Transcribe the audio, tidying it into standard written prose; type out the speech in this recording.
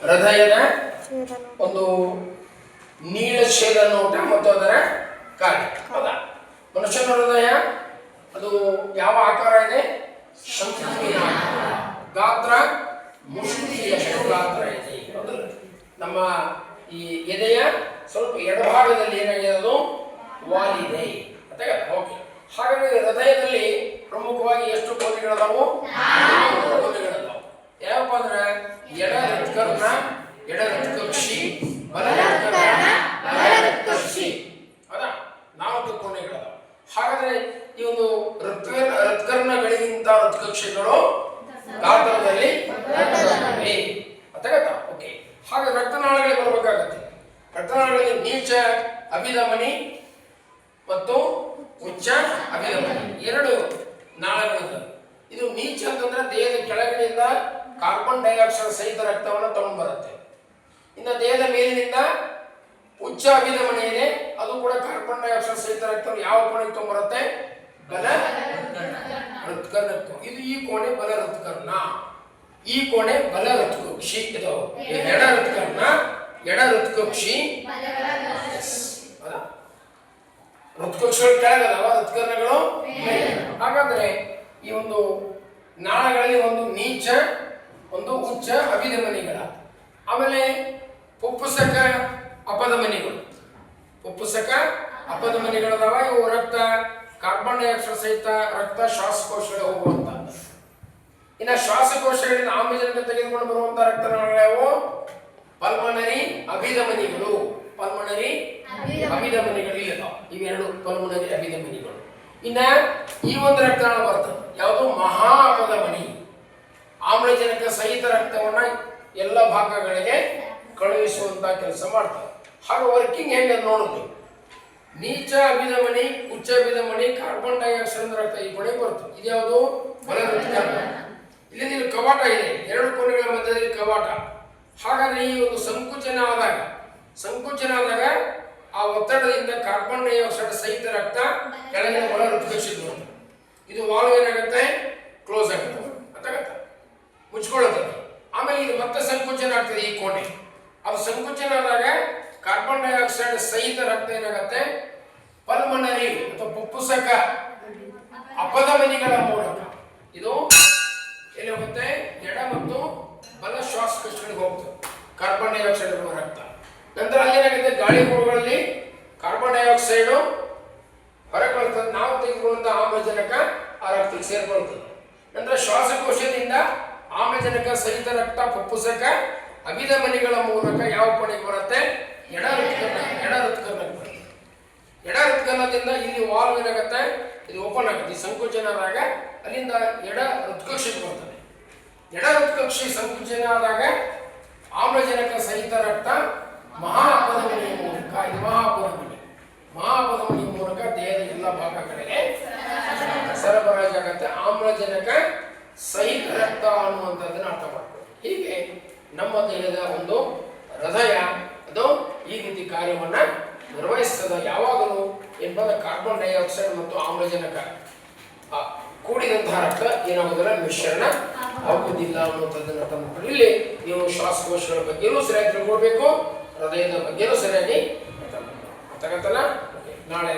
ಹೃದಯದ ಒಂದು ನೀಳಛೇದ ನೋಟ ಮತ್ತು ಅದರ ಕಾರ್ಯ. ಹೌದಾ? ಮನುಷ್ಯನ ಹೃದಯ ಅದು ಯಾವ ಆಕಾರ ಇದೆ? ಶಂಕುವಿನ ಆಕಾರ. ಗಾತ್ರ ಮುಷ್ಟಿಯಷ್ಟು ಗಾತ್ರ ಇದೆ. ಹೌದಲ್ಲ? ನಮ್ಮ ಈ ಎದೆಯ ಸ್ವಲ್ಪ ಎಡಭಾಗದಲ್ಲಿ ಏನಾಗಿದೆ? ಅದು ವಾಲಿದೆ. ಓಕೆ. ಹಾಗಾದ್ರೆ ಹೃದಯದಲ್ಲಿ ಪ್ರಮುಖವಾಗಿ ಎಷ್ಟು ಕೋಣೆಗಳಿದಾವು? ಕೋಣೆಗಳಿದಾವು. ಯಾವಪ್ಪ ಅಂದ್ರೆ ಎಡ ಹೃತ್ಕರ್ಣ, ಎಡ ಹೃತ್ಕಕ್ಷಿ, ಬಲ ಹೃತ್ಕರ್ಣ, ಬಲ ಹೃತ್ಕಕ್ಷಿ. ಹೌದಾ? 4 ಕೋಣೆಗಳಿದಾವೆ. ಹಾಗಾದ್ರೆ ಈ ಒಂದು ಹೃತ್ಕರ್ಣಗಳಿಗಿಂತ ಹೃತ್ಕಕ್ಷಿಗಳು ಗಾತ್ರದಲ್ಲಿ ಗೊತ್ತಾಗತ್ತಾ? ಓಕೆ. ಹಾಗೆ ರಕ್ತನಾಳಗಳಿಗೆ ಬರಬೇಕಾಗತ್ತೆ. ರಕ್ತನಾಳಗಳಲ್ಲಿ ನೀಚ ಅಭಿಧಮನಿ ಮತ್ತು ಉಚ್ಚ ಅಭಿಧಮನಿ 2 ನಾಳಗಳಿವೆ. ಇದು ನೀಚ ಅಂತಂದ್ರೆ ದೇಹದ ಕೆಳಗಡೆಯಿಂದ ಕಾರ್ಬನ್ ಡೈಆಕ್ಸೈಡ್ ಸಹಿತ ರಕ್ತವನ್ನು ತಗೊಂಡು ಬರುತ್ತೆ. ಇನ್ನು ದೇಹದ ಮೇಲಿನಿಂದ ಉಚ್ಚ ಅಭಿಧಮನಿ ಇದೆ, ಅದು ಕೂಡ ಕಾರ್ಬನ್ ಡೈಆಕ್ಸೈಡ್ ಸಹಿತ ರಕ್ತವನ್ನು ಯಾವ ಕೋಣೆಗೆ ತಗೊಂಡ್ಬರುತ್ತೆ? ಬಲ ಹೃತ್ಕರ್ಣಕ್ಕೆ. ಇದು ಈ ಕೋಣೆ ಬಲ ಹೃತ್ಕರ್ಣ, ಈ ಕೋಣೆ ಬಲ ಹೃತ್ಕಕ್ಷಿ. ಇದು ಎಡ ಹೃತ್ಕರ್ಣ, ಎಡ ಹೃತ್ಕಕ್ಷಿ. ಹೃತ್ಕಕ್ಷಿಗಳು ಕೆಳಗದವ, ಹೃತ್ಕರ್ಣಗಳು. ಹಾಗಾದ್ರೆ ಈ ಒಂದು ನಾಳಗಳಲ್ಲಿ ಒಂದು ನೀಚ, ಒಂದು ಉಚ್ಚ ಅಭಿಧಮನಿಗಳ. ಆಮೇಲೆ ಪುಪ್ಪುಸಕ ಅಪಧಮನಿಗಳು. ಪುಪ್ಪುಸಕ ಅಪಧಮನಿಗಳದಾವ. ಇವು ರಕ್ತ ಕಾರ್ಬನ್ ಡೈಆಕ್ಸೈಡ್ ಸಹಿತ ರಕ್ತ ಶ್ವಾಸಕೋಶಗಳಿಗೆ ಹೋಗುವಂತ. ಇನ್ನು ಶ್ವಾಸಕೋಶಗಳಿಂದ ಆಮ್ಲಜನಕ ತೆಗೆದುಕೊಂಡು ಬರುವಂತ ರಕ್ತನಾಳಗಳು ಪಲ್ಮನರಿ ಅಭಿಧಮನಿಗಳು. ಪಲ್ಮನರಿ ಅಭಿಧಮನಿಗಳು ಇಲ್ಲದಾವ. ಇವೆರಡು ಪಲ್ಮನರಿ ಅಭಿಧಮನಿಗಳು. ಇನ್ನ ಈ ಒಂದು ರಕ್ತನಾಳ ಬರ್ತದೆ ಯಾವುದು? ಮಹಾ ಅಪಧಮನಿ. ಆಮ್ಲಜನಕ ಸಹಿತ ರಕ್ತವನ್ನ ಎಲ್ಲ ಭಾಗಗಳಿಗೆ ಕಳುಹಿಸುವಂತ ಕೆಲಸ ಮಾಡ್ತಾರೆ. ಹಾಗೆ ವರ್ಕಿಂಗ್ ಹೆಂಗೆ ನೋಡುದು? ನೀಚ ಅಭಿಧಮನಿ, ಉಚ್ಚ ಅಭಿಧಮನಿ, ಕಾರ್ಬನ್ ಡೈಆಕ್ಸೈಡ್ ರಕ್ತ ಈ ಕೊನೆ ಬರ್ತದೆ. ಇದ್ಯಾವುದು? ಬಲ ಹೃತ್ಕರ್ಣ. ಇಲ್ಲಿ ಕವಾಟ ಇದೆ, 2 ಕೋಣೆಗಳ ಮಧ್ಯದಲ್ಲಿ ಕವಾಟ. ಹಾಗಾದ್ರೆ ಈ ಒಂದು ಸಂಕುಚನ ಆದಾಗ ಆ ಒತ್ತಡದಿಂದ ಕಾರ್ಬನ್ ಡೈಆಕ್ಸೈಡ್ ಸಹಿತ ರಕ್ತ ಕೆಳಗಿನ ಬಲ ಹೃತ್ಕಕ್ಷಿಗೆ ಬರುತ್ತೆ. ಇದು ವಾಲ್ವ್ ಏನಾಗುತ್ತೆ? ಕ್ಲೋಸ್ ಆಗುತ್ತೆ, ಗೊತ್ತಾಗತ್ತ? ಮುಚ್ಕೊಳ್ಳುತ್ತದೆ. ಆಮೇಲೆ ಇದು ಮತ್ತೆ ಸಂಕುಚನ ಆಗ್ತದೆ ಈ ಕೋಣೆ. ಅದು ಸಂಕುಚನ ಆದಾಗ ಕಾರ್ಬನ್ ಡೈಆಕ್ಸೈಡ್ ಸಹಿತ ರಕ್ತ ಏನಾಗುತ್ತೆ? ಪಲ್ಮನರಿ ಅಥವಾ ಪುಪ್ಪುಸಕ ಅಪಧಮನಿಗಳ ಮೂಲಕ ಇದು ಎಲ್ಲಿ ಹೋಗುತ್ತೆ? ಎಡ ಮತ್ತು ಬಲ ಶ್ವಾಸಕೋಶಗಳಿಗೆ ಹೋಗ್ತದೆ ಕಾರ್ಬನ್ ಡೈಆಕ್ಸೈಡ್ ಇರುವ ರಕ್ತ. ನಂತರ ಅಲ್ಲೇನಾಗುತ್ತೆ? ಗಾಳಿ ಹುಳುಗಳಲ್ಲಿ ಕಾರ್ಬನ್ ಡೈಆಕ್ಸೈಡ್ ಹೊರಗೆ ಬರ್ತದೆ, ನಾವು ತೆಗೆದುಕೊಳ್ಳುವಂತ ಆಮ್ಲಜನಕ ಆ ರಕ್ತಕ್ಕೆ ಸೇರ್ಕೊಳ್ತದೆ. ನಂತರ ಶ್ವಾಸಕೋಶದಿಂದ ಆಮ್ಲಜನಕ ಸಹಿತ ರಕ್ತ ಪುಪ್ಪುಸಕ ಅಭಿಧಮನಿಗಳ ಮೂಲಕ ಯಾವ ಕೋಣೆಗೆ ಬರುತ್ತೆ? ಎಡ ಹೃತ್ಕರ್ಣಕ್ಕೆ ಬರುತ್ತೆ. ಎಡ ಹೃತ್ಕರ್ಣದಿಂದ ಇಲ್ಲಿ ವಾಲ್ವ್ ಏನಾಗುತ್ತೆ? ಇದು ಓಪನ್ ಆಗುತ್ತೆ. ಈ ಸಂಕುಚನ ಆದಾಗ ಅಲ್ಲಿಂದ ಎಡ ಹೃತ್ಕಕ್ಷಿಗೆ ಬರ್ತದೆ. ಎಡ ಹೃತ್ಕಕ್ಷಿ ಸಂಕುಚನ ಆದಾಗ ಆಮ್ಲಜನಕ ಸಹಿತ ರಕ್ತ ಮಹಾ ಅಪಧಮನಿಯ ಮೂಲಕ, ಇದು ಮಹಾ ಅಪಧಮನಿಯ ಮೂಲಕ ದೇಹದ ಎಲ್ಲ ಭಾಗಗಳಿಗೆ ಸರಬರಾಜಾಗತ್ತೆ ಆಮ್ಲಜನಕ ಸಹಿತ ರಕ್ತ ಅನ್ನುವಂಥದ್ದನ್ನು ಅರ್ಥ ಮಾಡ್ಕೊಳ್ಳಿ. ಹೀಗೆ ನಮ್ಮ ದೇಹದ ಒಂದು ಹೃದಯ ಅದು ಈ ರೀತಿ ಕಾರ್ಯವನ್ನ ನಿರ್ವಹಿಸ್ತದೆ. ಯಾವಾಗಲೂ ಏನಂದ್ರೆ ಕಾರ್ಬನ್ ಡೈಆಕ್ಸೈಡ್ ಮತ್ತು ಆಮ್ಲಜನಕ ಕೂಡಿದಂತಹ ರಕ್ತ ಏನಾಗೋದಿಲ್ಲ, ಮಿಶ್ರಣ ಆಗುವುದಿಲ್ಲ ಅನ್ನುವಂಥದ್ದನ್ನು ಅರ್ಥ ಮಾಡ್ಕೊಳ್ಳಿ. ಇಲ್ಲಿ ನೀವು ಶ್ವಾಸಕೋಶಗಳ ಬಗ್ಗೆಯೂ ಸರಿಯಾಗಿ ತಿಳ್ಕೊಳ್ಬೇಕು, ಹೃದಯದ ಬಗ್ಗೆಯೂ ಸರಿಯಾಗಿ ಅರ್ಥ ಮಾಡ್ಕೊಳ್ಳಿ. ನಾಳೆ